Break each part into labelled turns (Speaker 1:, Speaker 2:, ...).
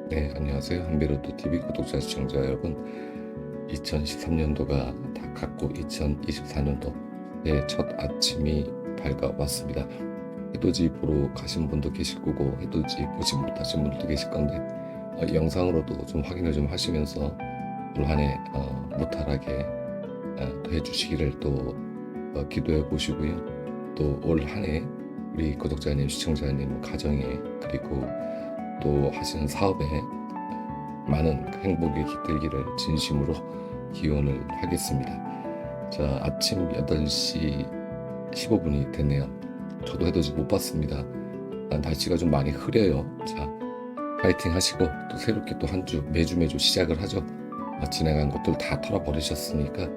Speaker 1: 네, 안녕하세요. 한비로또 TV 구독자 시청자 여러분. 2023년도가 다 갔고 2024년도의 첫 아침이 밝아왔습니다. 해돋이 보러 가신 분도 계실 거고 해돋이 보지 못하신 분들도 계실 건데 영상으로도 좀 확인을 좀 하시면서 올 한해 무탈하게 또 해주시기를 또 기도해 보시고요. 또 올 한해 우리 구독자님, 시청자님 가정에 그리고 또 하시는 사업에 많은 행복이 깃들기를 진심으로 기원을 하겠습니다. 자, 아침 8시 15분이 됐네요. 저도 해돋이 못 봤습니다. 날씨가 좀 많이 흐려요. 자, 파이팅 하시고 또 새롭게 또 한 주 매주 시작을 하죠. 지나간 것들 다 털어버리셨으니까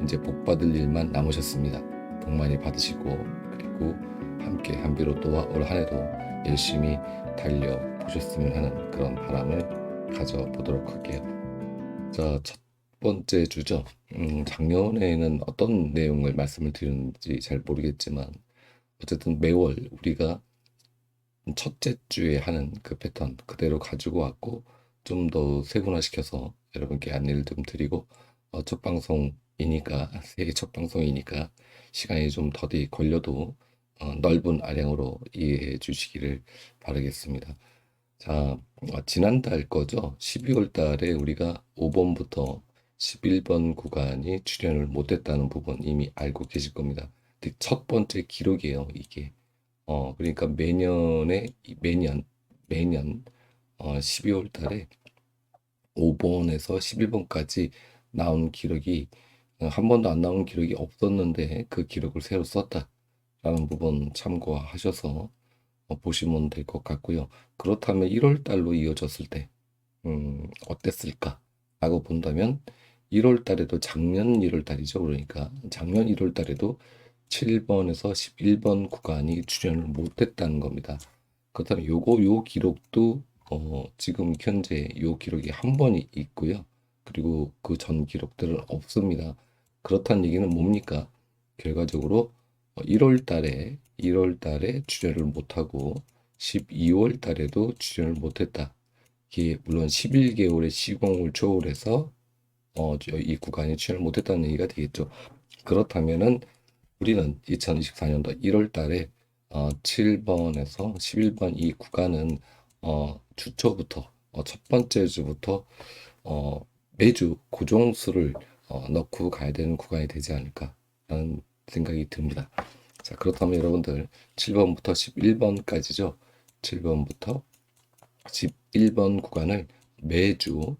Speaker 1: 이제 복 받을 일만 남으셨습니다. 복 많이 받으시고 그리고 함께 한비로또와 올 한해도 열심히 달려보셨으면 하는 그런 바람을 가져보도록 할게요. 자, 첫 번째 주죠. 작년에는 어떤 내용을 말씀을 드렸는지 잘 모르겠지만 어쨌든 매월 우리가 첫째 주에 하는 그 패턴 그대로 가지고 왔고 좀 더 세분화시켜서 여러분께 안내를 좀 드리고 첫 방송이니까 세계 첫 방송이니까 시간이 좀 더디 걸려도 넓은 아량으로 이해해 주시기를 바라겠습니다. 자, 지난달 거죠. 12월 달에 우리가 5번부터 11번 구간이 출연을 못했다는 부분 이미 알고 계실 겁니다. 근데 첫 번째 기록이에요, 이게. 그러니까 매년 12월 달에 5번에서 11번까지 나온 기록이 한 번도 안 나온 기록이 없었는데 그 기록을 새로 썼다라는 부분 참고하셔서 보시면 될 것 같고요. 그렇다면 1월 달로 이어졌을 때 어땠을까라고 본다면 1월 달에도 작년 1월 달이죠. 그러니까 작년 1월 달에도 7번에서 11번 구간이 출연을 못했다는 겁니다. 그렇다면 요 기록도 지금 현재 요 기록이 한 번이 있고요. 그리고 그 전 기록들은 없습니다. 그렇다는 얘기는 뭡니까? 결과적으로 1월 달에 출연을 못하고 12월 달에도 출연을 못했다. 이게 물론 11개월의 시공을 초월해서 이 구간에 출연을 못했다는 얘기가 되겠죠. 그렇다면은 우리는 2024년도 1월 달에 7번에서 11번 이 구간은 주초부터 첫 번째 주부터 매주 고정수를 넣고 가야 되는 구간이 되지 않을까라는 생각이 듭니다. 자, 그렇다면 여러분들 7번부터 11번까지죠. 7번부터 11번 구간을 매주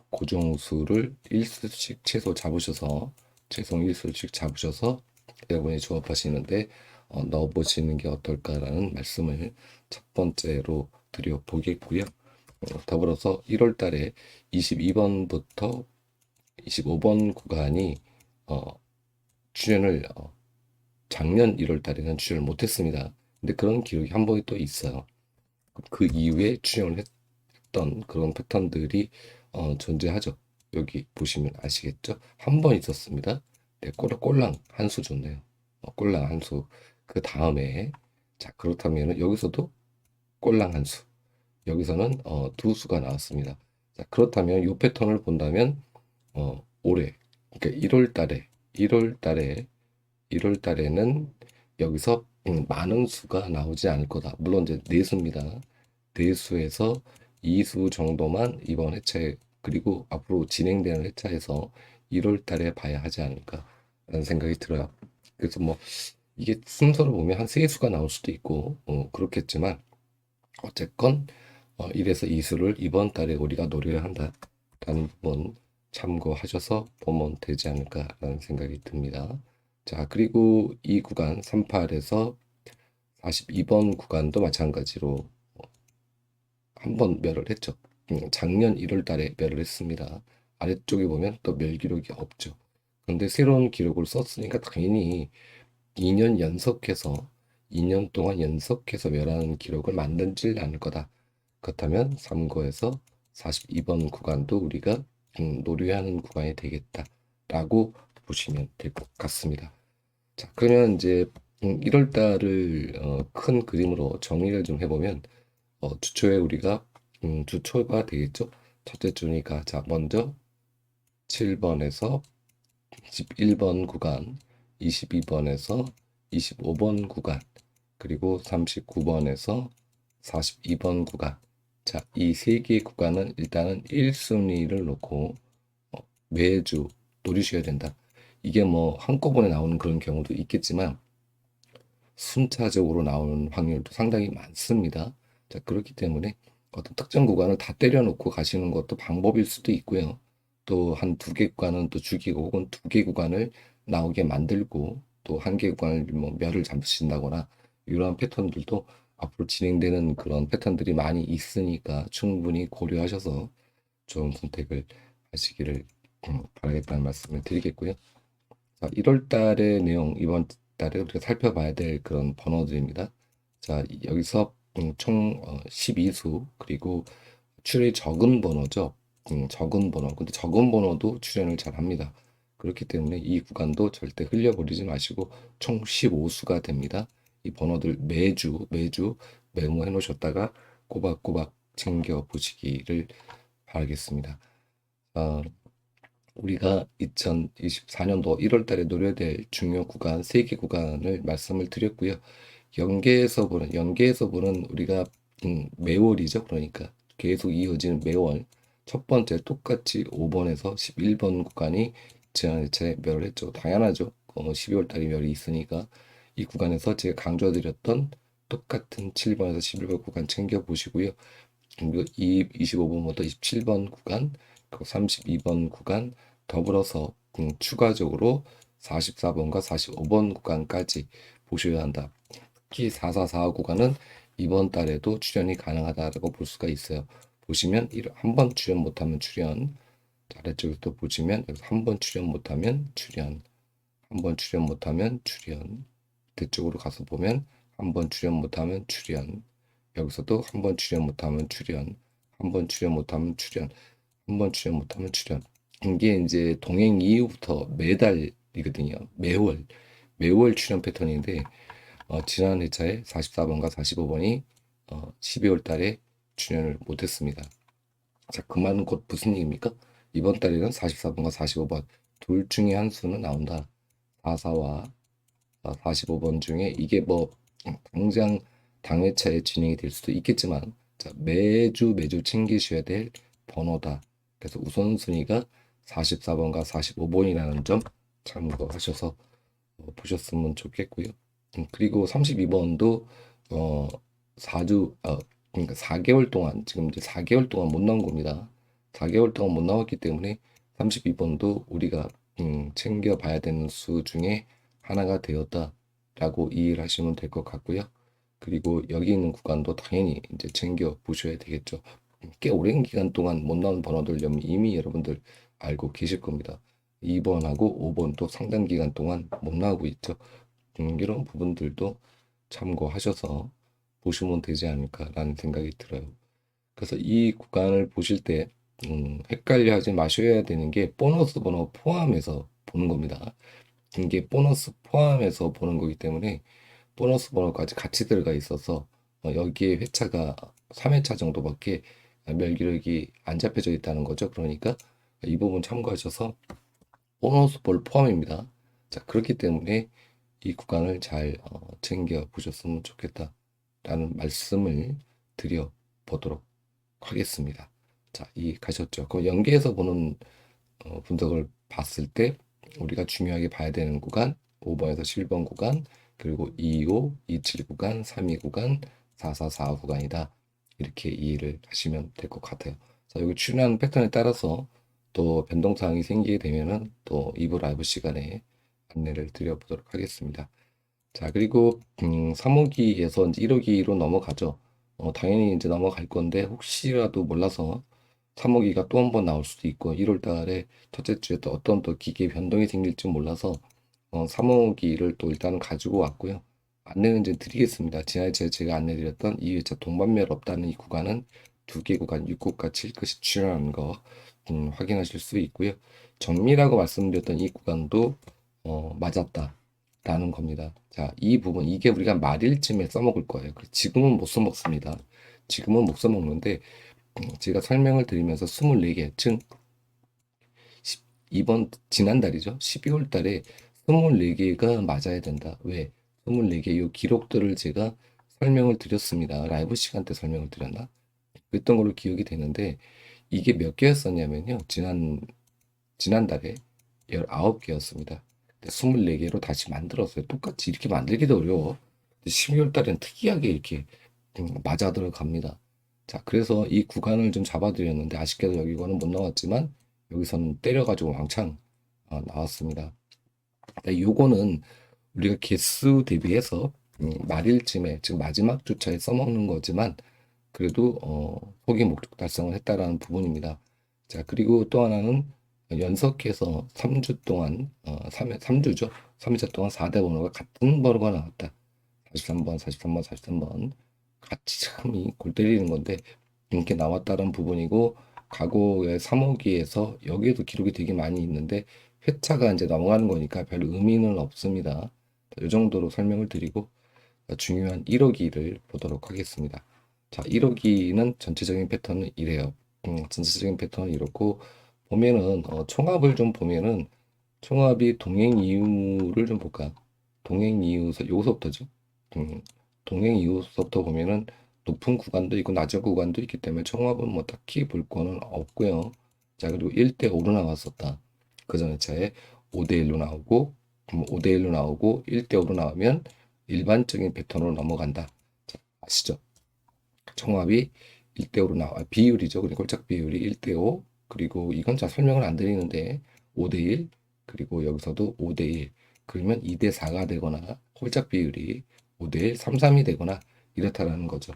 Speaker 1: 고정수를 1수씩 최소 1수씩 잡으셔서 여러분이 조합하시는데 넣어보시는 게 어떨까라는 말씀을 첫 번째로 드려보겠고요. 더불어서 1월 달에 22번부터 25번 구간이 어, 출연을 작년 1월 달에는 출연을 못했습니다. 근데 그런 기록이 한 번이 또 있어요. 그 이후에 출연을 했던 그런 패턴들이 존재하죠. 여기 보시면 아시겠죠? 한 번 있었습니다. 네, 꼴랑 한 수 줬네요. 꼴랑 한 수. 그 다음에 자 그렇다면 여기서도 꼴랑 한 수. 여기서는 두 수가 나왔습니다. 자 그렇다면 이 패턴을 본다면 올해 그러니까 1월 달에는 여기서 많은 수가 나오지 않을 거다. 물론 이제 내수입니다. 내수에서 2수 정도만 이번 회차에 그리고 앞으로 진행되는 회차에서 1월 달에 봐야 하지 않을까라는 생각이 들어요. 그래서 뭐 이게 순서로 보면 한 세 수가 나올 수도 있고 그렇겠지만 어쨌건 1에서 2수를 이번 달에 우리가 노리를 한다라는 부분 참고하셔서 보면 되지 않을까라는 생각이 듭니다. 자, 그리고 이 구간 38에서 42번 구간도 마찬가지로 한 번 멸을 했죠. 작년 1월 달에 멸을 했습니다. 아래쪽에 보면 또 멸 기록이 없죠. 그런데 새로운 기록을 썼으니까 당연히 2년 연속해서 2년 동안 연속해서 멸하는 기록을 만들지 않을 거다. 그렇다면 3거에서 42번 구간도 우리가 노려하는 구간이 되겠다라고 보시면 될 것 같습니다. 자, 그러면 이제 1월 달을 큰 그림으로 정리를 좀 해보면 주초에 우리가 주초가 되겠죠. 첫째 주니까 자 먼저 7번에서 21번 구간, 22번에서 25번 구간, 그리고 39번에서 42번 구간. 자, 이 세 개의 구간은 일단은 1순위를 놓고 매주 노리셔야 된다. 이게 뭐 한꺼번에 나오는 그런 경우도 있겠지만 순차적으로 나오는 확률도 상당히 많습니다. 자, 그렇기 때문에 어떤 특정 구간을 다 때려놓고 가시는 것도 방법일 수도 있고요. 또 한 두 개 구간은 또 죽이고 혹은 두 개 구간을 나오게 만들고 또 한 개 구간을 뭐 멸을 잡으신다거나 이러한 패턴들도 앞으로 진행되는 그런 패턴들이 많이 있으니까 충분히 고려하셔서 좋은 선택을 하시기를 바라겠다는 말씀을 드리겠고요. 자, 1월 달의 내용 이번 달에 우리가 살펴봐야 될 그런 번호들입니다. 자, 여기서 총 12수 그리고 출혈이 적은 번호죠. 적은 번호. 근데 적은 번호도 출연을 잘 합니다. 그렇기 때문에 이 구간도 절대 흘려버리지 마시고 총 15수가 됩니다. 이 번호들 매주 메모해 놓으셨다가 꼬박꼬박 챙겨 보시기를 바라겠습니다. 어, 우리가 2024년도 1월 달에 노려야 될 중요 구간 3개 구간을 말씀을 드렸고요. 연계에서 보는 우리가 매월이죠. 그러니까 계속 이어지는 매월 첫 번째 똑같이 5번에서 11번 구간이 지난해에 멸을 했죠. 당연하죠. 12월 달에 멸이 있으니까 이 구간에서 제가 강조드렸던 똑같은 7번에서 11번 구간 챙겨 보시고요. 그리고 25번부터 27번 구간, 그리고 32번 구간 더불어서 추가적으로 44번과 45번 구간까지 보셔야 한다. 특히 4445 구간은 이번 달에도 출연이 가능하다라고 볼 수가 있어요. 보시면 한 번 출연 못하면 출연, 아래쪽에 또 보시면 여기서 한 번 출연 못하면 출연, 한 번 출연 못하면 출연, 뒤쪽으로 가서 보면 한 번 출연 못하면 출연, 여기서도 한 번 출연 못하면 출연, 한 번 출연 못하면 출연, 한 번 출연 못하면 출연. 이게 이제 동행 이후부터 매달이거든요. 매월 출연 패턴인데 지난 회차에 44번과 45번이 12월 달에 출연을 못했습니다. 자, 그 말은 곧 무슨 얘기입니까? 이번 달에는 44번과 45번 둘 중에 한 수는 나온다. 44와 45번 중에 이게 뭐 당장 당회차에 진행이 될 수도 있겠지만 자, 매주 챙기셔야 될 번호다. 그래서 우선순위가 44번과 45번이라는 점 참고하셔서 보셨으면 좋겠고요. 그리고 32번도 4주 그러니까 4개월 동안 지금 이제 4개월 동안 못 나온 겁니다. 4개월 동안 못 나왔기 때문에 32번도 우리가 챙겨봐야 되는 수 중에 하나가 되었다라고 이해를 하시면 될 것 같고요. 그리고 여기 있는 구간도 당연히 이제 챙겨 보셔야 되겠죠. 꽤 오랜 기간 동안 못 나온 번호들 이미 여러분들 알고 계실 겁니다. 2번하고 5번도 상당 기간 동안 못 나오고 있죠. 이런 부분들도 참고하셔서 보시면 되지 않을까라는 생각이 들어요. 그래서 이 구간을 보실 때 헷갈려 하지 마셔야 되는 게 보너스 번호 포함해서 보는 겁니다. 이게 보너스 포함해서 보는 거기 때문에 보너스 번호까지 같이 들어가 있어서 여기에 회차가 3회차 정도밖에 멸기록이 안 잡혀져 있다는 거죠. 그러니까 이 부분 참고하셔서 보너스 볼 포함입니다. 자, 그렇기 때문에 이 구간을 잘 챙겨 보셨으면 좋겠다라는 말씀을 드려 보도록 하겠습니다. 자, 이 가셨죠? 그 연계해서 보는 분석을 봤을 때 우리가 중요하게 봐야 되는 구간 5번에서 7번 구간 그리고 25, 27 구간, 32 구간, 4445 구간이다. 이렇게 이해를 하시면 될 것 같아요. 자, 여기 출연 패턴에 따라서 또 변동사항이 생기게 되면은 또 2부 라이브 시간에 안내를 드려보도록 하겠습니다. 자, 그리고 3호기에서 이제 1호기로 넘어가죠. 당연히 이제 넘어갈 건데 혹시라도 몰라서 3호기가 또 한 번 나올 수도 있고 1월 달에 첫째 주에 또 어떤 또 기계 변동이 생길지 몰라서 3호기를 또 일단은 가지고 왔고요. 안내는 이제 드리겠습니다. 지난해 제가 안내드렸던 2회차 동반멸 없다는 이 구간은 두 개 구간 6곳과 7곳이 출연하는 거 확인하실 수 있고요. 정밀하고 말씀드렸던 이 구간도 맞았다라는 겁니다. 자, 이 부분 이게 우리가 말일쯤에 써먹을 거예요. 지금은 못 써먹습니다. 지금은 못 써먹는데 제가 설명을 드리면서 24개, 즉 이번 지난달이죠. 12월 달에 24개가 맞아야 된다. 왜? 24개 이 기록들을 제가 설명을 드렸습니다. 라이브 시간 때 설명을 드렸나? 그랬던 걸로 기억이 되는데 이게 몇 개였었냐면요. 지난달에 19개였습니다. 24개로 다시 만들었어요. 똑같이 이렇게 만들기도 어려워. 12월 달엔 특이하게 이렇게 맞아 들어갑니다. 자, 그래서 이 구간을 좀 잡아드렸는데 아쉽게도 여기서는 못 나왔지만 여기서는 때려가지고 왕창 나왔습니다. 요거는 우리가 개수 대비해서 말일쯤에 즉 마지막 주차에 써먹는 거지만 그래도 소기 목적 달성을 했다라는 부분입니다. 자, 그리고 또 하나는 연속해서 3주 동안 3주죠. 3주 동안 4대 번호가 같은 번호가 나왔다. 43번, 43번, 43번 같이 참 골 때리는 건데 이렇게 나왔다는 부분이고 과거의 3호기에서 여기에도 기록이 되게 많이 있는데 회차가 이제 넘어가는 거니까 별 의미는 없습니다. 이 정도로 설명을 드리고 중요한 1호기를 보도록 하겠습니다. 자, 1호기는 전체적인 패턴은 이래요. 전체적인 패턴은 이렇고 보면은 총합을 좀 보면은 총합이 동행 이유를 좀 볼까? 동행 이유서 요거서부터죠. 동행 이유서부터 보면은 높은 구간도 있고 낮은 구간도 있기 때문에 총합은 뭐 딱히 볼 거는 없고요. 자, 그리고 1대5로 나왔었다. 그 전에 차에 5대1로 나오고 5대1로 나오고 1대5로 나오면 일반적인 패턴으로 넘어간다. 자, 아시죠? 총합이 1대5로 나와 비율이죠. 그리고 꼴짝 비율이 1대5 그리고 이건 잘 설명을 안 드리는데 5대1 그리고 여기서도 5대1 그러면 2대4가 되거나 홀짝 비율이 5대1, 3-3이 되거나 이렇다라는 거죠.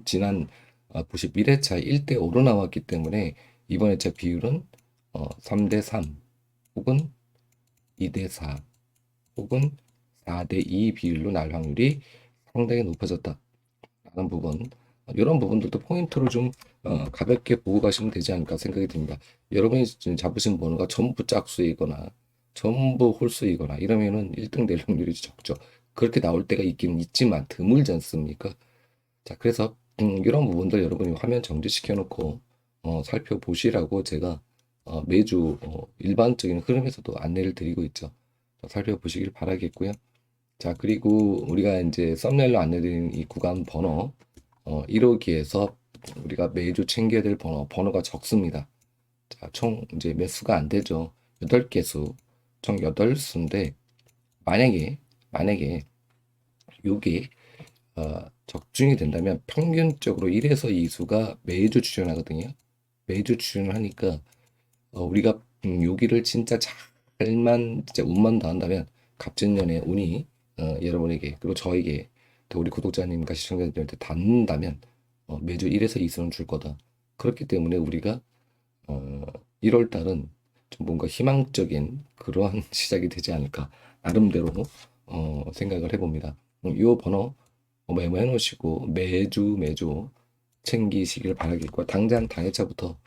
Speaker 1: 지난 91회차 1대5로 나왔기 때문에 이번 회차 비율은 3대3 혹은 2대4 혹은 4대2 비율로 날 확률이 상당히 높아졌다. 라는 부분 이런 부분들도 포인트로 좀 가볍게 보고 가시면 되지 않을까 생각이 듭니다. 여러분이 지금 잡으신 번호가 전부 짝수이거나 전부 홀수이거나 이러면은 1등 될 확률이 적죠. 그렇게 나올 때가 있기는 있지만 드물지 않습니까? 자, 그래서 이런 부분들 여러분이 화면 정지시켜 놓고 살펴보시라고 제가 매주 일반적인 흐름에서도 안내를 드리고 있죠. 살펴보시길 바라겠고요. 자, 그리고 우리가 이제 썸네일로 안내드린 이 구간 번호 1호기에서 우리가 매주 챙겨야 될 번호가 적습니다. 자, 총 이제 몇 수가 안 되죠. 8개수, 총 8수인데 만약에 요게 적중이 된다면 평균적으로 1에서 2수가 매주 출연하거든요. 매주 출연을 하니까 우리가 여기를 진짜 잘만 진짜 운만 더한다면 갑진년의 운이 여러분에게 그리고 저에게 또 우리 구독자님과 시청자님한테 닿는다면 매주 1에서 2수는 줄 거다. 그렇기 때문에 우리가 1월 달은 좀 뭔가 희망적인 그러한 시작이 되지 않을까 나름대로 생각을 해봅니다. 이 번호 메모해 놓으시고 매주 챙기시길 바라겠고 당장 당일차부터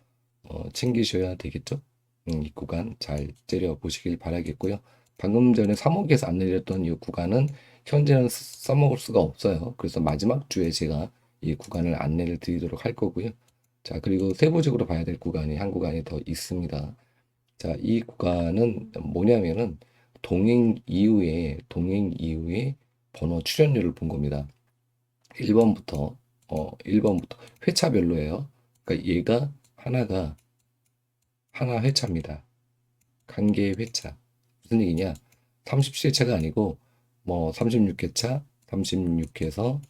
Speaker 1: 챙기셔야 되겠죠? 이 구간 잘 째려 보시길 바라겠고요. 방금 전에 3호기에서 안내드렸던 이 구간은 현재는 써먹을 수가 없어요. 그래서 마지막 주에 제가 이 구간을 안내를 드리도록 할 거고요. 자, 그리고 세부적으로 봐야 될 구간이 한 구간이 더 있습니다. 자, 이 구간은 뭐냐면은 동행 이후에 번호 출연료를 본 겁니다. 1번부터 회차별로예요. 그러니까 얘가 하나 회차입니다. 한 개의 회차. 무슨 얘기냐? 37회차가 아니고 뭐 36회차, 36회에서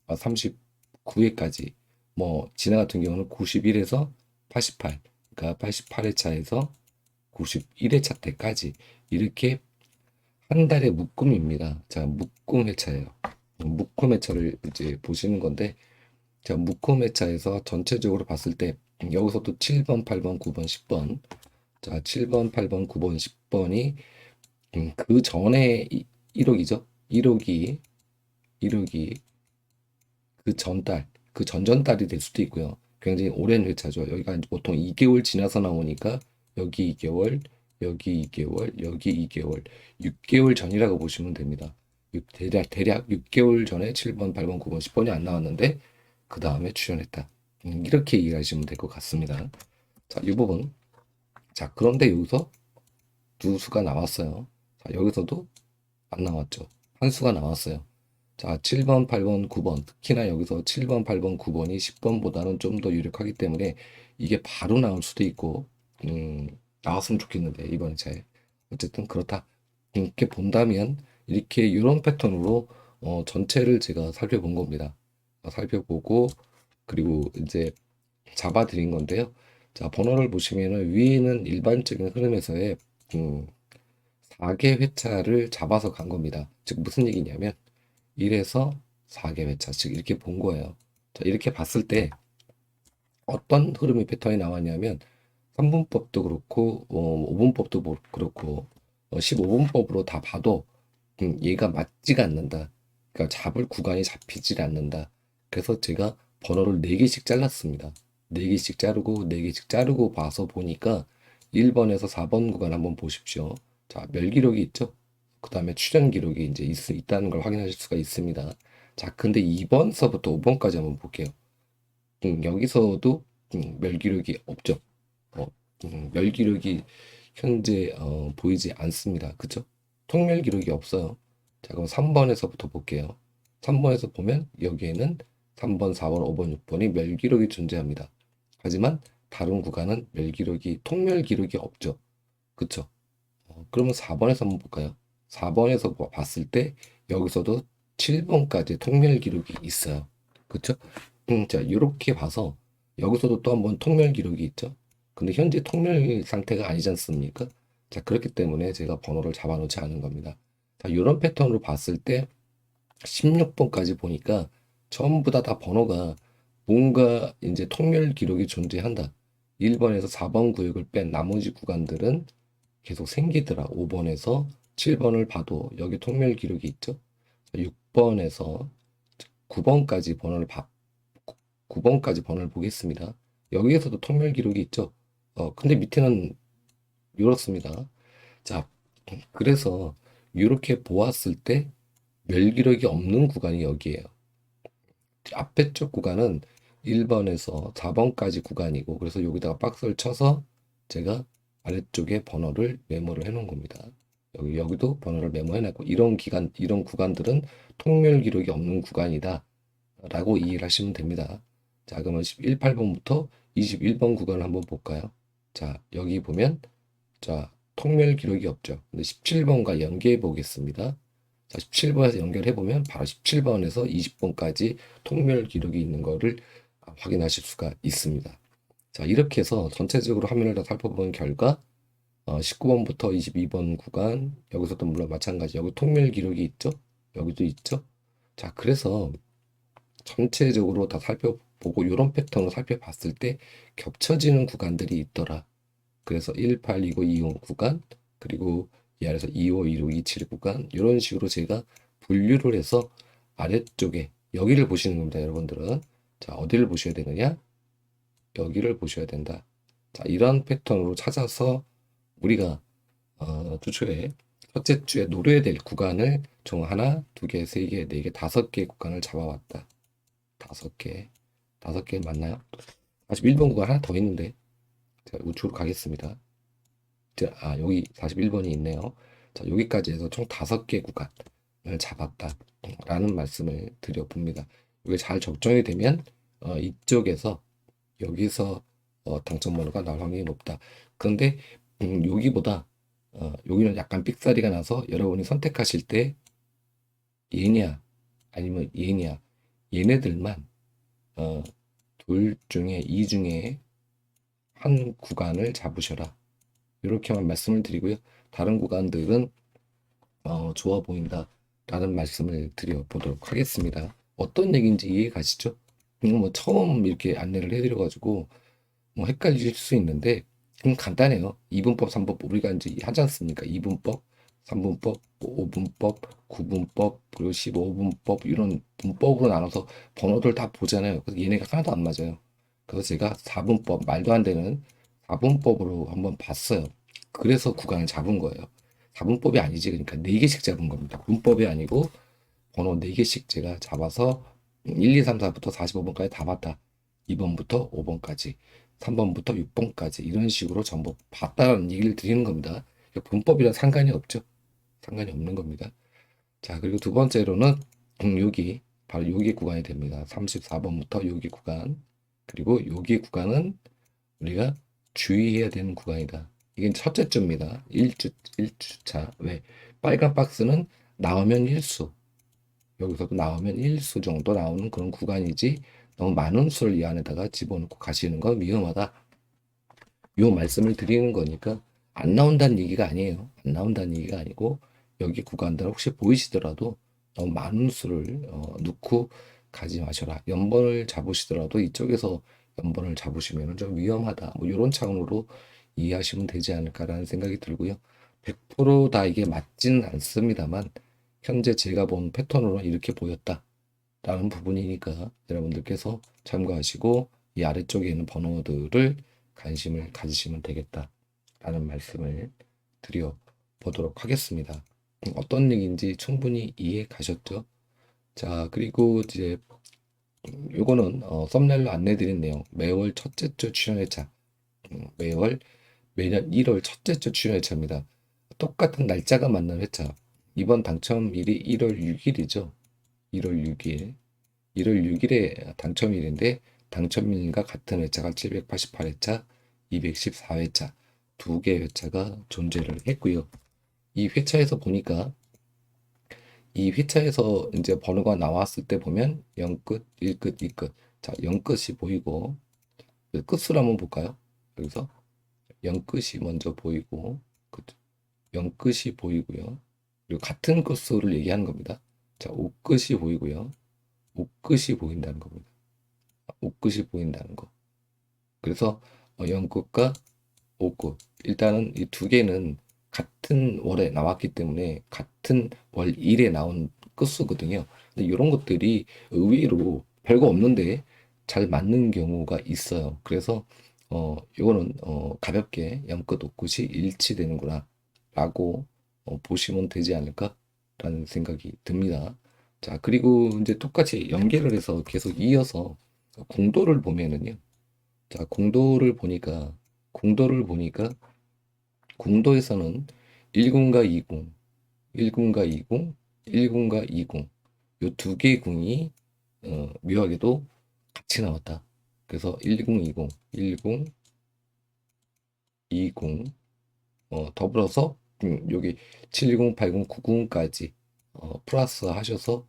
Speaker 1: 39회까지 뭐 지나 같은 경우는 91에서 88, 그러니까 88회차에서 91회차 때까지 이렇게 한 달의 묶음입니다. 자, 묶음 회차예요. 묶음 회차를 이제 보시는 건데 자, 묶음 회차에서 전체적으로 봤을 때 여기서도 7번, 8번, 9번, 10번 자, 7번, 8번, 9번, 10번이 그 전에 1호기죠. 1호기 그 전달, 그 전전달이 될 수도 있고요. 굉장히 오랜 회차죠. 여기가 보통 2개월 지나서 나오니까 여기 2개월, 여기 2개월, 여기 2개월, 6개월 전이라고 보시면 됩니다. 대략 6개월 전에 7번, 8번, 9번, 10번이 안 나왔는데 그 다음에 출연했다. 이렇게 이해하시면 될 것 같습니다. 자, 이 부분. 자, 그런데 여기서 두 수가 나왔어요. 자, 여기서도 안 나왔죠. 한 수가 나왔어요. 자, 7번, 8번, 9번. 특히나 여기서 7번, 8번, 9번이 10번보다는 좀 더 유력하기 때문에 이게 바로 나올 수도 있고, 나왔으면 좋겠는데, 이번 차에. 어쨌든 그렇다. 이렇게 본다면, 이렇게 이런 패턴으로 전체를 제가 살펴본 겁니다. 살펴보고, 그리고 이제 잡아드린 건데요. 자, 번호를 보시면은 위에는 일반적인 흐름에서의 4개 회차를 잡아서 간 겁니다. 즉, 무슨 얘기냐면, 1에서 4개 회차, 즉, 이렇게 본 거예요. 자, 이렇게 봤을 때 어떤 흐름의 패턴이 나왔냐면, 3분법도 그렇고, 5분법도 그렇고, 15분법으로 다 봐도, 얘가 맞지가 않는다. 그러니까 잡을 구간이 잡히질 않는다. 그래서 제가 번호를 4개씩 잘랐습니다. 4개씩 자르고 4개씩 자르고 봐서 보니까 1번에서 4번 구간 한번 보십시오. 자, 멸기록이 있죠? 그 다음에 출현 기록이 이제 있다는 걸 확인하실 수가 있습니다. 자, 근데 2번서부터 5번까지 한번 볼게요. 여기서도 멸기록이 없죠. 멸기록이 현재 보이지 않습니다. 그죠? 통멸 기록이 없어요. 자, 그럼 3번에서부터 볼게요. 3번에서 보면 여기에는 3번, 4번, 5번, 6번이 멸 기록이 존재합니다. 하지만 다른 구간은 멸 기록이 통멸 기록이 없죠. 그쵸? 그러면 4번에서 한번 볼까요? 4번에서 봤을 때 여기서도 7번까지 통멸 기록이 있어요. 그쵸? 자, 이렇게 봐서 여기서도 또 한번 통멸 기록이 있죠. 근데 현재 통멸 상태가 아니지 않습니까? 자, 그렇기 때문에 제가 번호를 잡아놓지 않은 겁니다. 자, 이런 패턴으로 봤을 때 16번까지 보니까 전부 다 번호가 뭔가 이제 통멸 기록이 존재한다. 1번에서 4번 구역을 뺀 나머지 구간들은 계속 생기더라. 5번에서 7번을 봐도 여기 통멸 기록이 있죠. 6번에서 9번까지 번호를 9번까지 번호를 보겠습니다. 여기에서도 통멸 기록이 있죠. 근데 밑에는 이렇습니다. 자, 그래서 이렇게 보았을 때 멸기록이 없는 구간이 여기에요. 앞에 쪽 구간은 1번에서 4번까지 구간이고, 그래서 여기다가 박스를 쳐서 제가 아래쪽에 번호를 메모를 해 놓은 겁니다. 여기도 번호를 메모해 놨고, 이런 구간들은 통멸 기록이 없는 구간이다 라고 이해를 하시면 됩니다. 자, 그러면 18번부터 21번 구간을 한번 볼까요? 자, 여기 보면, 자, 통멸 기록이 없죠. 근데 17번과 연계해 보겠습니다. 자, 17번에서 연결해 보면 바로 17번에서 20번까지 통멸 기록이 있는 거를 확인하실 수가 있습니다. 자, 이렇게 해서 전체적으로 화면을 다 살펴본 결과 19번부터 22번 구간, 여기서도 물론 마찬가지, 여기 통멸 기록이 있죠? 여기도 있죠? 자, 그래서 전체적으로 다 살펴보고 이런 패턴을 살펴봤을 때 겹쳐지는 구간들이 있더라. 그래서 18, 29, 25 구간, 그리고 이 아래서 25, 26, 27 구간, 이런 식으로 제가 분류를 해서 아래쪽에 여기를 보시는 겁니다, 여러분들은. 자, 어디를 보셔야 되느냐? 여기를 보셔야 된다. 자, 이런 패턴으로 찾아서 우리가 주초에 첫째 주에 노려야 될 구간을 총 하나, 두 개, 세 개, 네 개, 5개 구간을 잡아왔다. 5개, 5개 맞나요? 41번 구간 하나 더 있는데 제가 우측으로 가겠습니다. 여기 41번이 있네요. 자, 여기까지 해서 총 5개 구간을 잡았다라는 말씀을 드려봅니다. 이게 잘 적정이 되면 이쪽에서 여기서 당첨 번호가 나올 확률이 높다. 그런데 여기보다 여기는 약간 삑사리가 나서 여러분이 선택하실 때 얘냐 아니면 얘냐, 얘네들만 둘 중에 이 중에 한 구간을 잡으셔라. 이렇게만 말씀을 드리고요. 다른 구간들은 좋아 보인다라는 말씀을 드려보도록 하겠습니다. 어떤 얘기인지 이해 가시죠? 이거 뭐 처음 이렇게 안내를 해드려가지고 뭐 헷갈리실 수 있는데 간단해요. 2분법, 3분법 우리가 이제 하지 않습니까? 2분법, 3분법, 5분법, 9분법, 그리고 15분법 이런 분법으로 나눠서 번호들 다 보잖아요. 그래서 얘네가 하나도 안 맞아요. 그래서 제가 4분법, 말도 안 되는 4분법으로 한번 봤어요. 그래서 구간을 잡은 거예요. 4분법이 아니지. 그러니까 4개씩 잡은 겁니다. 분법이 아니고 번호 4개씩 제가 잡아서 1, 2, 3, 4부터 45번까지 다 봤다. 2번부터 5번까지, 3번부터 6번까지 이런 식으로 전부 봤다는 얘기를 드리는 겁니다. 문법이랑 상관이 없죠. 상관이 없는 겁니다. 자, 그리고 두 번째로는 여기 바로 여기 구간이 됩니다. 34번부터 여기 구간. 그리고 여기 구간은 우리가 주의해야 되는 구간이다. 이게 첫째 주입니다. 1주차. 왜? 빨간 박스는 나오면 일수. 여기서도 나오면 일수 정도 나오는 그런 구간이지 너무 많은 수를 이 안에다가 집어넣고 가시는 건 위험하다. 요 말씀을 드리는 거니까 안 나온다는 얘기가 아니에요. 안 나온다는 얘기가 아니고 여기 구간들 혹시 보이시더라도 너무 많은 수를 넣고 가지 마셔라. 연번을 잡으시더라도 이쪽에서 연번을 잡으시면 좀 위험하다. 뭐 이런 차원으로 이해하시면 되지 않을까라는 생각이 들고요. 100%다 이게 맞지는 않습니다만 현재 제가 본 패턴으로 이렇게 보였다라는 부분이니까 여러분들께서 참고하시고 이 아래쪽에 있는 번호들을 관심을 가지시면 되겠다라는 말씀을 드려 보도록 하겠습니다. 어떤 얘기인지 충분히 이해 가셨죠? 자, 그리고 이제 요거는 썸네일로 안내 드린 내용. 매월 첫째 주 출연회차. 매년 1월 첫째 주 출연회차입니다. 똑같은 날짜가 맞는 회차. 이번 당첨일이 1월 6일이죠. 1월 6일. 1월 6일에 당첨일인데 당첨일과 같은 회차가 788회차, 214회차 두 개의 회차가 존재를 했고요. 이 회차에서 보니까 이 회차에서 이제 번호가 나왔을 때 보면 0끝, 1끝, 2끝. 자, 0끝이 보이고 끝수를 한번 볼까요? 여기서 0끝이 먼저 보이고 0끝이 보이고요. 그리고 같은 끝수를 얘기하는 겁니다. 자, 5끝이 보이고요. 5끝이 보인다는 겁니다. 5끝이 보인다는 거. 그래서 0끝과 5끝. 일단은 이 두 개는 같은 월에 나왔기 때문에 같은 월 1에 나온 끝수거든요. 근데 이런 것들이 의외로 별거 없는데 잘 맞는 경우가 있어요. 그래서 이거는 가볍게 0끝 5끝이 일치되는구나 라고 보시면 되지 않을까라는 생각이 듭니다. 자, 그리고 이제 똑같이 연계를 해서 계속 이어서 공도를 보면은요. 자, 공도를 보니까 공도에서는 1군과 2군, 1군과 2군, 1군과 2군 요 두 개의 궁이 묘하게도 같이 나왔다. 그래서 1군, 2군, 1군, 2군 더불어서 여기 7군, 8군, 9군까지 플러스 하셔서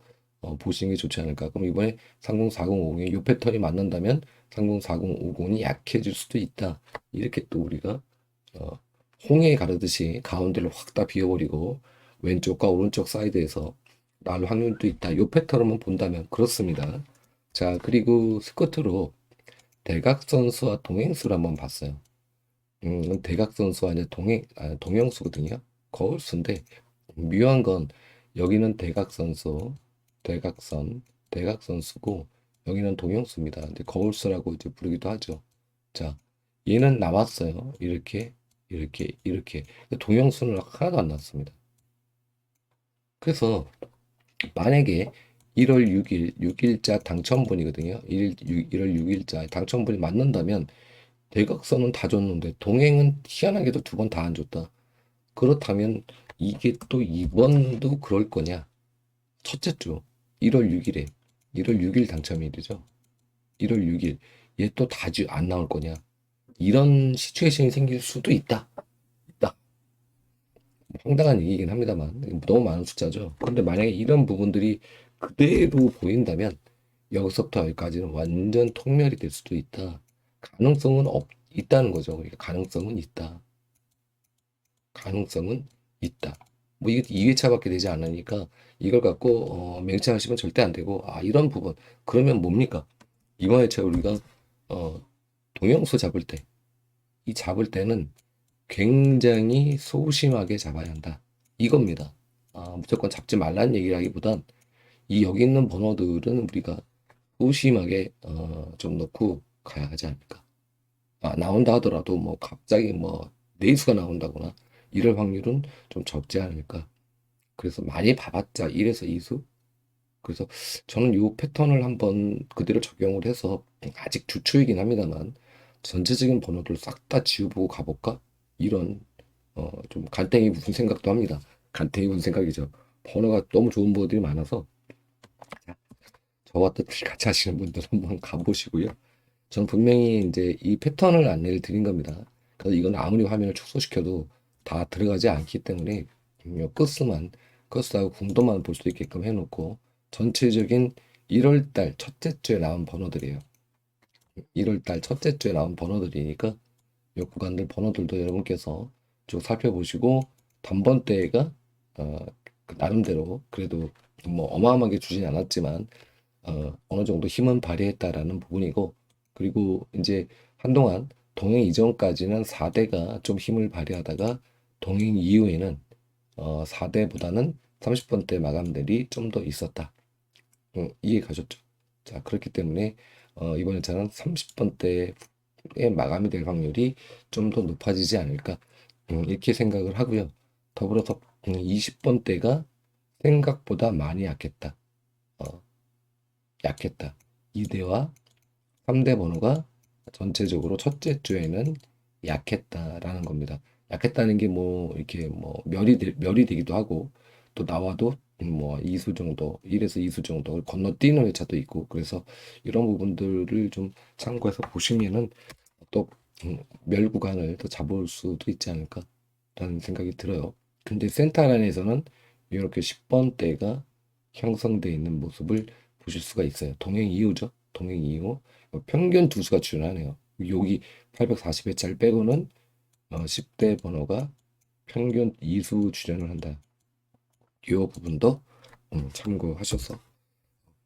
Speaker 1: 보시는 게 좋지 않을까. 그럼 이번에 30, 40, 50이 요 패턴이 맞는다면 30, 40, 50이 약해질 수도 있다. 이렇게 또 우리가 어, 홍해 가르듯이 가운데를 확 다 비워버리고 왼쪽과 오른쪽 사이드에서 날 확률도 있다. 요 패턴만 본다면 그렇습니다. 자, 그리고 스쿼트로 대각선수와 동행수를 한번 봤어요. 대각선수와 이제 동형수거든요. 거울수인데 묘한 건 여기는 대각선수, 대각선수고 여기는 동형수입니다. 근데 거울수라고 이제 부르기도 하죠. 자, 얘는 나왔어요. 이렇게, 이렇게, 이렇게. 근데 동형수는 하나도 안 나왔습니다. 그래서 만약에 1월 6일, 6일자 당첨분이거든요. 1월 6일자 당첨분이 맞는다면 대각선은 다 줬는데 동행은 희한하게도 두 번 다 안 줬다. 그렇다면 이게 또 이번도 그럴 거냐? 첫째 주 1월 6일에 1월 6일 당첨일이죠. 1월 6일 얘 또 다주 안 나올 거냐? 이런 시츄에이션이 생길 수도 있다. 있다. 황당한 얘기긴 합니다만 너무 많은 숫자죠. 그런데 만약에 이런 부분들이 그대로 보인다면 여기서부터 여기까지는 완전 통멸이 될 수도 있다. 가능성은 있다는 거죠. 그러니까 가능성은 있다. 가능성은 있다. 뭐 이게 2회차밖에 되지 않으니까 이걸 갖고 맹창하시면 절대 안 되고 이런 부분 그러면 뭡니까? 이번 회차 우리가 어, 동영수 잡을 때 이 잡을 때는 굉장히 소심하게 잡아야 한다. 이겁니다. 무조건 잡지 말라는 얘기라기보단 이 여기 있는 번호들은 우리가 소심하게 좀 넣고 가야 하지 않을까. 나온다 하더라도 뭐 갑자기 뭐 네수가 나온다거나 이럴 확률은 좀 적지 않을까. 그래서 많이 봐봤자 1에서 2수 그래서 저는 이 패턴을 한번 그대로 적용을 해서 아직 주초이긴 합니다만 전체적인 번호들 싹 다 지워보고 가볼까? 이런 좀 간땡이 무슨 생각도 합니다. 간땡이 무슨 생각이죠. 번호가 너무 좋은 번호들이 많아서 저와 뜻을 같이 하시는 분들 한번 가보시고요. 전 분명히 이제 이 패턴을 안내를 드린 겁니다. 그래서 이건 아무리 화면을 축소시켜도 다 들어가지 않기 때문에 요 끝스하고 궁도만 볼 수 있게끔 해놓고 전체적인 1월달 첫째 주에 나온 번호들이에요. 1월달 첫째 주에 나온 번호들이니까 이 구간들 번호들도 여러분께서 쭉 살펴보시고 단번대가 나름대로 그래도 뭐 어마어마하게 주진 않았지만 어느 정도 힘은 발휘했다라는 부분이고 그리고 이제 한동안 동행 이전까지는 4대가 좀 힘을 발휘하다가 동행 이후에는 4대보다는 30번대 마감들이 좀 더 있었다. 이해 가셨죠? 자, 그렇기 때문에 이번 차는 30번대에 마감이 될 확률이 좀 더 높아지지 않을까 이렇게 생각을 하고요. 더불어서 20번대가 생각보다 많이 약했다. 어, 약했다. 2대와 3대 번호가 전체적으로 첫째 주에는 약했다라는 겁니다. 약했다는 게 뭐 이렇게 뭐 멸이 되기도 하고 또 나와도 뭐 2수 정도, 1에서 2수 정도 건너뛰는 회차도 있고 그래서 이런 부분들을 좀 참고해서 보시면은 또 멸 구간을 더 잡을 수도 있지 않을까라는 생각이 들어요. 근데 센터라인에서는 이렇게 10번대가 형성되어 있는 모습을 보실 수가 있어요. 동행 이후죠. 동행 이후 평균 두수가 출연하네요. 여기 840회차를 빼고는 10대 번호가 평균 2수 출연을 한다. 이 부분도 참고하셔서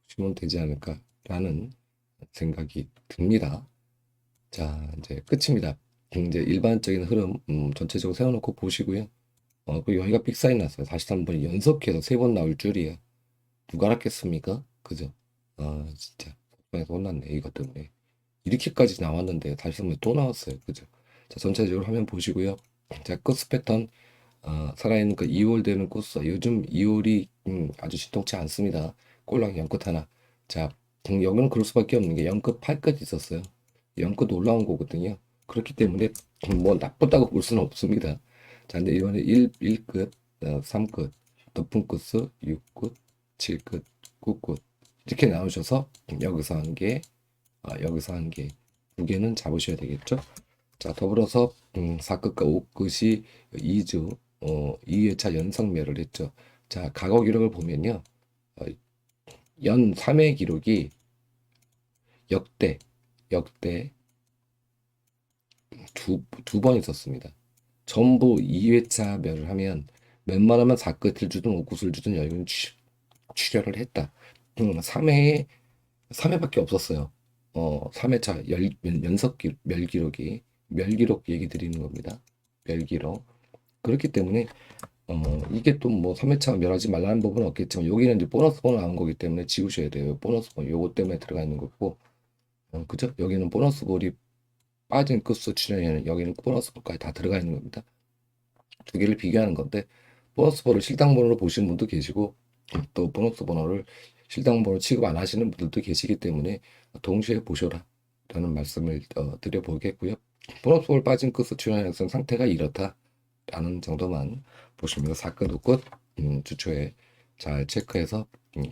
Speaker 1: 보시면 되지 않을까라는 생각이 듭니다. 자, 이제 끝입니다. 이제 일반적인 흐름 전체적으로 세워놓고 보시고요. 그리고 여기가 빅사인 났어요. 43번이 연속해서 3번 나올 줄이에요. 누가 알았겠습니까? 그죠? 아, 진짜 속상해서 혼났네 이것 때문에. 이렇게까지 나왔는데 다시 한번 또 나왔어요. 그죠? 자, 전체적으로 화면 보시고요. 자, 코스 패턴 살아있는 그 2월 되는 코스. 요즘 2월이 아주 신통치 않습니다. 꼴랑 0끝 하나. 자, 여기는 그럴 수밖에 없는 게 0끝 8끝 있었어요. 0끝 올라온 거거든요. 그렇기 때문에 뭐 나쁘다고 볼 수는 없습니다. 자, 근데 이번에 1끝, 3끝, 높은 끝수 6끝, 7끝, 9끝 이렇게 나오셔서 여기서 한 개, 여기서 한 개, 두 개는 잡으셔야 되겠죠. 자, 더불어서 4끝과 5끝이 2주 2회차 연속매를 했죠. 자, 과거 기록을 보면요. 어, 연 3회 기록이 역대 역대 두 번 있었습니다. 전부 2회차 매를 하면 웬만하면 4끝을 주든 5끝을 주든 여기는 출혈을 했다. 3회에 3회밖에 없었어요. 3회차 연속 멸기록이 멸기록 얘기 드리는 겁니다. 멸기록. 그렇기 때문에 이게 또 뭐 3회차 멸하지 말라는 법은 없겠지만 여기는 이제 보너스 번호 나온 거기 때문에 지우셔야 돼요. 보너스 번 요거 때문에 들어가 있는 거고 그죠? 여기는 보너스 볼이 빠진 끝수 출연에는 여기는 보너스 볼까지 다 들어가 있는 겁니다. 두 개를 비교하는 건데 보너스 번호를 실당 번호로 보시는 분도 계시고 또 보너스 번호를 실당 번호 취급 안 하시는 분들도 계시기 때문에 동시에 보셔라 라는 말씀을 드려보겠고요. 보너스 볼 빠진 끝수 출연의 상태가 이렇다라는 정도만 보시면 사건 없고 주초에 잘 체크해서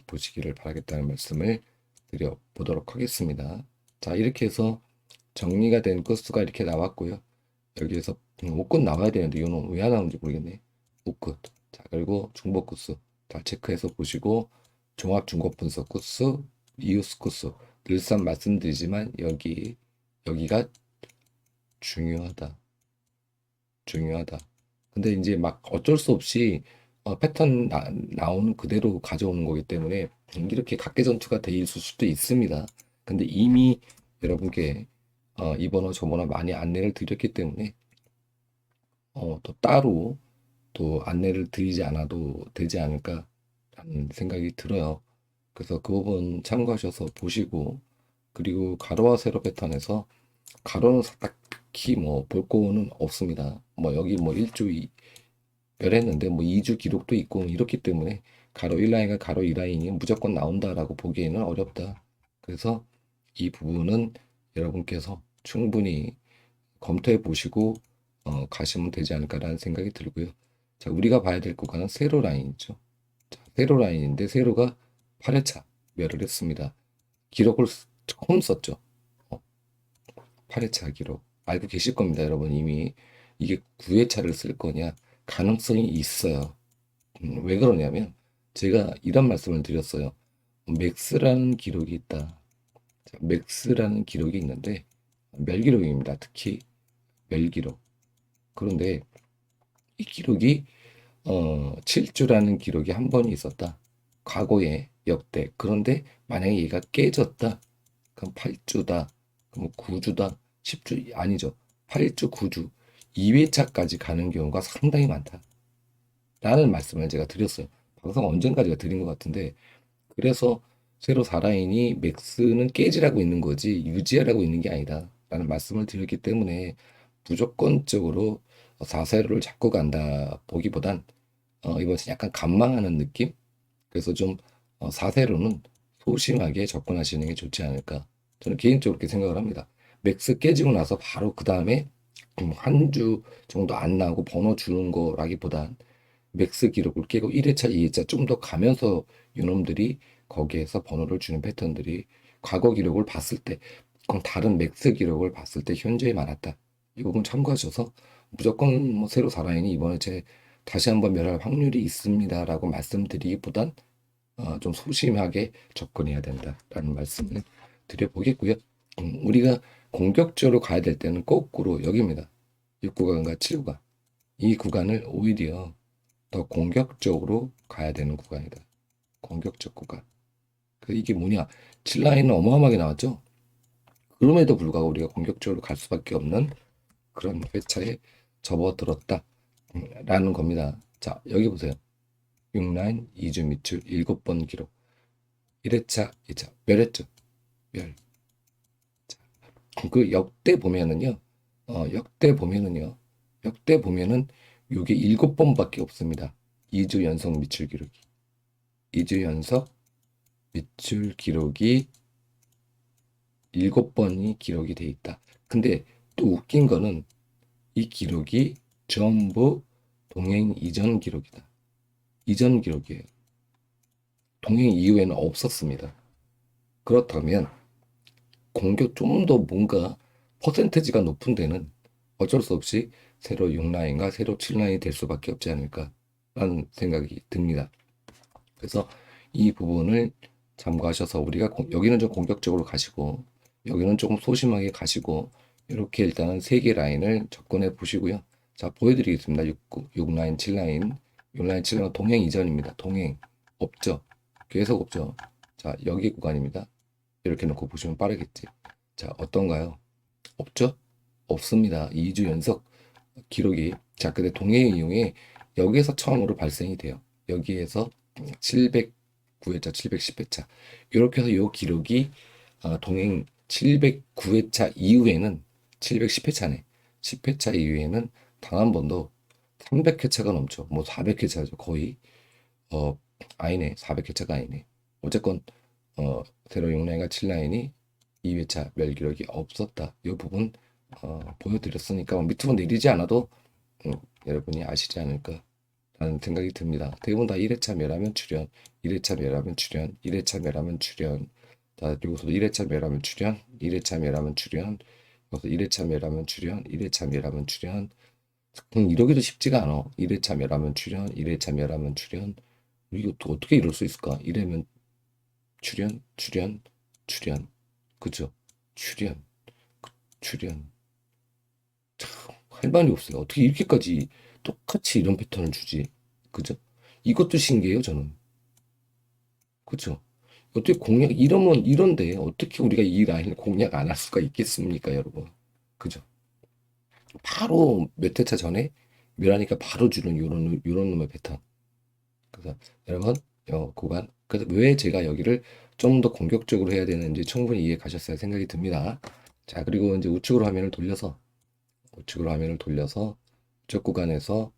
Speaker 1: 보시기를 바라겠다는 말씀을 드려보도록 하겠습니다. 자, 이렇게 해서 정리가 된 끝수가 이렇게 나왔고요. 여기에서 5끝 나와야 되는데 이거는 왜 안 나오는지 모르겠네. 5끝. 자, 그리고 중복 끝수 잘 체크해서 보시고 종합 중복 분석 끝수, 이웃 끝수 늘상 말씀드리지만 여기가 중요하다. 중요하다. 근데 이제 막 어쩔 수 없이 패턴 나오는 그대로 가져오는 거기 때문에 이렇게 각계전투가 돼 있을 수도 있습니다. 근데 이미 여러분께 이 번호 저 번호 많이 안내를 드렸기 때문에 또 따로 또 안내를 드리지 않아도 되지 않을까라는 생각이 들어요. 그래서 그 부분 참고하셔서 보시고 그리고 가로와 세로 패턴에서 가로는 딱히 뭐 볼 거는 없습니다. 뭐 여기 뭐 1주 멸했는데 뭐 2주 기록도 있고 이렇기 때문에 가로 1라인과 가로 2라인이 무조건 나온다라고 보기에는 어렵다. 그래서 이 부분은 여러분께서 충분히 검토해 보시고 가시면 되지 않을까라는 생각이 들고요. 자, 우리가 봐야 될 구간은 세로 라인이죠. 자, 세로 라인인데 세로가 8회차 멸을 했습니다. 기록을 처음 썼죠. 8회차 기록. 알고 계실 겁니다, 여러분. 이미 이게 9회차를 쓸 거냐 가능성이 있어요. 왜 그러냐면 제가 이런 말씀을 드렸어요. 맥스라는 기록이 있다. 자, 맥스라는 기록이 있는데 멸기록입니다. 특히 멸기록. 그런데 이 기록이 7주라는 기록이 한 번이 있었다. 과거에 역대. 그런데 만약에 얘가 깨졌다. 그럼 8주다. 그럼 9주다. 10주 아니죠. 8주, 9주, 2회차까지 가는 경우가 상당히 많다. 라는 말씀을 제가 드렸어요. 방송 언젠가 제가 드린 것 같은데 그래서 세로 4라인이 맥스는 깨지라고 있는 거지 유지하라고 있는 게 아니다. 라는 말씀을 드렸기 때문에 무조건적으로 4세로를 잡고 간다 보기보단 이번 약간 관망하는 느낌? 그래서 좀 4세로는 소심하게 접근하시는 게 좋지 않을까. 저는 개인적으로 그렇게 생각을 합니다. 맥스 깨지고 나서 바로 그 다음에 한 주 정도 안 나오고 번호 주는 거라기보단 맥스 기록을 깨고 1회차, 2회차 좀 더 가면서 요놈들이 거기에서 번호를 주는 패턴들이 과거 기록을 봤을 때 다른 맥스 기록을 봤을 때 현저히 많았다. 이 부분 참고하셔서 무조건 뭐 세로 4라인이 이번에 제 다시 한번 멸할 확률이 있습니다라고 말씀드리기보단 좀 소심하게 접근해야 된다라는 말씀을 드려보겠고요. 우리가 공격적으로 가야 될 때는 거꾸로 여기입니다. 6구간과 7구간. 이 구간을 오히려 더 공격적으로 가야 되는 구간이다. 공격적 구간. 이게 뭐냐? 7라인은 어마어마하게 나왔죠? 그럼에도 불구하고 우리가 공격적으로 갈 수밖에 없는 그런 회차에 접어들었다. 라는 겁니다. 자, 여기 보세요. 6라인, 2주 밑줄, 7번 기록. 1회차, 2차. 멸했죠? 멸. 자, 그 역대 보면은요. 역대 보면은 요게 7번밖에 없습니다. 2주 연속 밑줄 기록이. 2주 연속 밑줄 기록이 7번이 기록이 돼 있다. 근데 또 웃긴 거는 이 기록이 전부 동행 이전 기록이다. 이전 기록이에요. 동행 이후에는 없었습니다. 그렇다면 공격 좀 더 뭔가 퍼센테지가 높은 데는 어쩔 수 없이 세로 6라인과 세로 7라인이 될 수밖에 없지 않을까라는 생각이 듭니다. 그래서 이 부분을 참고하셔서 우리가 여기는 좀 공격적으로 가시고 여기는 조금 소심하게 가시고 이렇게 일단은 3개 라인을 접근해 보시고요. 자, 보여드리겠습니다. 6라인, 7라인. 6라인, 7라인 동행 이전입니다. 동행 없죠. 계속 없죠. 자, 여기 구간입니다. 이렇게 놓고 보시면 빠르겠지. 자, 어떤가요? 없죠? 없습니다. 2주 연속 기록이. 자, 근데 동행 이후에 여기에서 처음으로 발생이 돼요. 여기에서 709회차, 710회차 이렇게 해서 이 기록이 동행 709회차 이후에는 710회차네. 10회차 이후에는 단 한 번도 300회차가 넘죠. 뭐 400회차죠. 거의 아니네. 400회차가 아니네. 어쨌건 세로 6라인과 7라인이 2회차 멸 기록이 없었다. 이 부분 보여드렸으니까 밑으로 내리지 않아도 여러분이 아시지 않을까 라는 생각이 듭니다. 대부분 다 1회차 멸하면 출연, 1회차 멸하면 출연, 1회차 멸하면 출연. 자, 여기서도 1회차 멸하면 출연, 1회차 멸하면 출연, 여기서 1회차 멸하면 출연, 1회차 멸하면 출연. 이러기도 쉽지가 않아. 1회차 멸하면 출연, 1회차 멸하면 출연. 이거 또 어떻게 이럴 수 있을까? 이러면 출연, 출연, 출연. 그죠? 출연, 출연. 참, 할 말이 없어요. 어떻게 이렇게까지 똑같이 이런 패턴을 주지? 그죠? 이것도 신기해요, 저는. 그죠? 어떻게 공략, 이러면, 이런데, 어떻게 우리가 이 라인을 공략 안 할 수가 있겠습니까, 여러분? 그죠? 바로 몇 회차 전에 멸하니까 바로 주는 요런 놈의 패턴. 그래서 여러분, 구간. 그래서 왜 제가 여기를 좀 더 공격적으로 해야 되는지 충분히 이해 가셨어야 생각이 듭니다. 자, 그리고 이제 우측으로 화면을 돌려서 우측 구간에서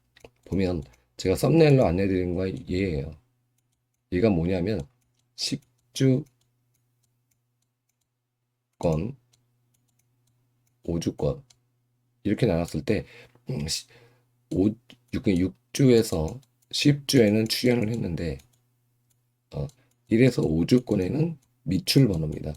Speaker 1: 보면 제가 썸네일로 안내드린 거 얘예요. 얘가 뭐냐면 10주권, 5주권 이렇게 나눴을 때 5, 6주에서 10주에는 출연을 했는데 1에서 5주권에는 미출 번호입니다.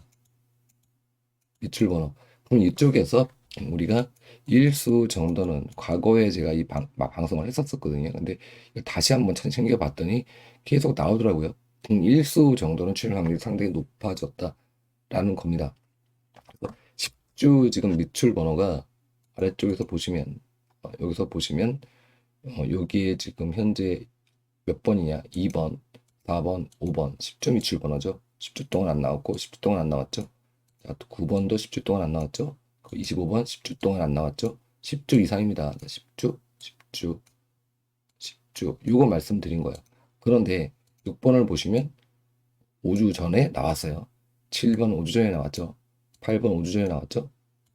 Speaker 1: 미출 번호. 그럼 이쪽에서 우리가 일수 정도는 과거에 제가 이 방송을 했었거든요. 근데 이걸 다시 한번 챙겨봤더니 계속 나오더라고요. 일수 정도는 출연 확률이 상당히 높아졌다라는 겁니다. 10주 지금 미출 번호가 아래쪽에서 보시면 여기서 보시면 여기에 지금 현재 몇 번이냐? 2번, 4번, 5번 10주 미출 번호죠. 10주 동안 안 나왔고 10주 동안 안 나왔죠. 자, 또 9번도 10주 동안 안 나왔죠. 25번 10주 동안 안 나왔죠. 10주 이상입니다. 10주, 10주, 10주. 이거 말씀드린 거예요. 그런데 6번을 보시면 5주 전에 나왔어요. 7번 5주 전에 나왔죠. 8번 5주 전에 나왔죠.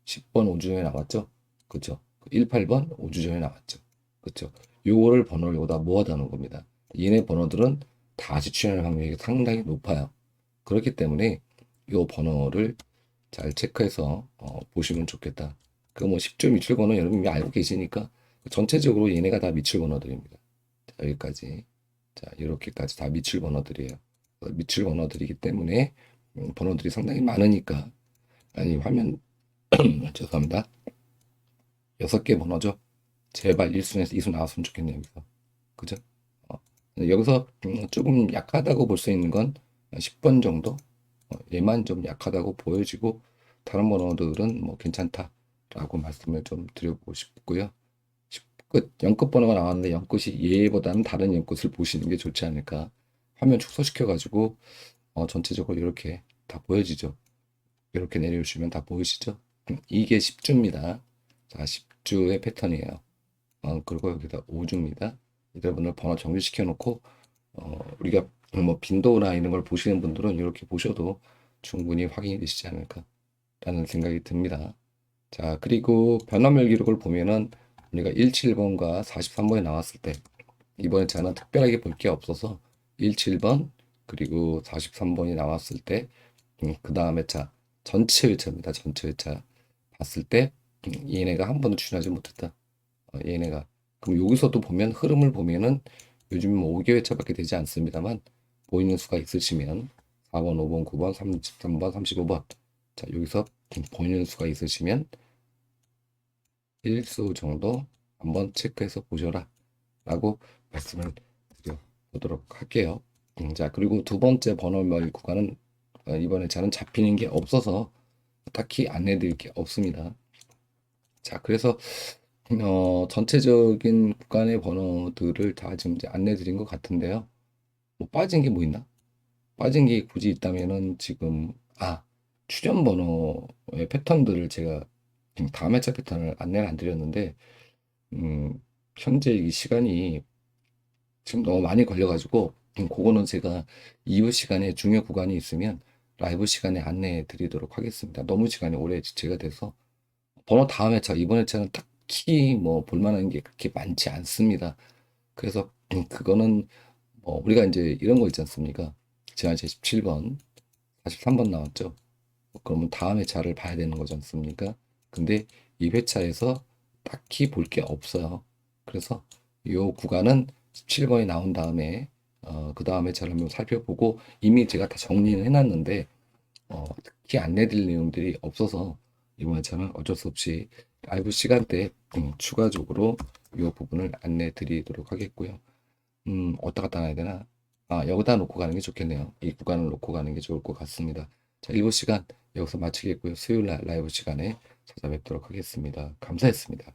Speaker 1: 10번 5주 전에 나왔죠. 그렇죠. 18번 5주 전에 나왔죠. 그렇죠. 요거를 번호를 여기다 모아다 놓은 겁니다. 얘네 번호들은 다시 출연할 확률이 상당히 높아요. 그렇기 때문에 이 번호를 잘 체크해서 보시면 좋겠다. 그 뭐 10주 미출 번호 여러분이 알고 계시니까 전체적으로 얘네가 다 미출 번호들입니다. 자, 여기까지. 자, 이렇게까지 다 미출 번호들이에요. 미출 번호들이기 때문에 번호들이 상당히 많으니까 아니 화면 죄송합니다. 6개 번호죠. 제발 1순에서 2순 나왔으면 좋겠네요. 여기서. 그죠? 여기서 조금 약하다고 볼 수 있는 건 10번 정도? 얘만 좀 약하다고 보여지고 다른 번호들은 뭐 괜찮다라고 말씀을 좀 드려보고 싶고요. 10끝 0끝 번호가 나왔는데 0끝이 얘보다는 다른 0끝을 보시는 게 좋지 않을까. 화면 축소시켜 가지고 전체적으로 이렇게 다 보여지죠. 이렇게 내려주시면 다 보이시죠? 이게 10주입니다. 자, 10주의 패턴이에요. 그리고 여기다 5주입니다. 여러분들 번호 정리시켜 놓고 우리가 뭐 빈도나 이런 걸 보시는 분들은 이렇게 보셔도 충분히 확인이 되시지 않을까라는 생각이 듭니다. 자, 그리고 변환별 기록을 보면은 우리가 17번과 43번이 나왔을 때 이번에 저는 특별하게 볼 게 없어서 17번 그리고 43번이 나왔을 때 그 다음에 차 전체 회차입니다. 전체 회차 봤을 때 얘네가 한 번도 출연하지 못했다. 얘네가 그럼 여기서도 보면 흐름을 보면은 요즘 뭐 5개 회차밖에 되지 않습니다만 보이는 수가 있으시면 4번, 5번, 9번, 33번, 35번 자 여기서 보이는 수가 있으시면 1수 정도 한번 체크해서 보셔라 라고 말씀을 드려보도록 할게요. 자 그리고 두 번째 번호별 구간은 이번에 저는 잡히는 게 없어서 딱히 안내 드릴 게 없습니다. 자 그래서 전체적인 구간의 번호들을 다 지금 이제 안내 드린 것 같은데요. 뭐 빠진 게 뭐 있나? 빠진 게 굳이 있다면은 지금 출연 번호의 패턴들을 제가 지금 다음 회차 패턴을 안내를 안 드렸는데 현재 이 시간이 지금 너무 많이 걸려가지고 그거는 제가 이후 시간에 중요 구간이 있으면 라이브 시간에 안내해 드리도록 하겠습니다. 너무 시간이 오래 지체가 돼서 번호 다음 회차 이번 회차는 딱히 뭐 볼만한 게 그렇게 많지 않습니다. 그래서 그거는 우리가 이제 이런 거 있지 않습니까? 제가 이제 17번, 43번 나왔죠. 그러면 다음 회차를 봐야 되는 거지 않습니까? 근데 이 회차에서 딱히 볼 게 없어요. 그래서 이 구간은 17번이 나온 다음에 그 다음 회차를 한번 살펴보고 이미 제가 다 정리는 해놨는데 특히 안내드릴 내용들이 없어서 이번 회차는 어쩔 수 없이 라이브 시간대에 추가적으로 이 부분을 안내 드리도록 하겠고요. 어디다 갖다 놔야 되나? 여기다 놓고 가는 게 좋겠네요. 이 구간을 놓고 가는 게 좋을 것 같습니다. 자, 7시간 여기서 마치겠고요. 수요일 날 라이브 시간에 찾아뵙도록 하겠습니다. 감사했습니다.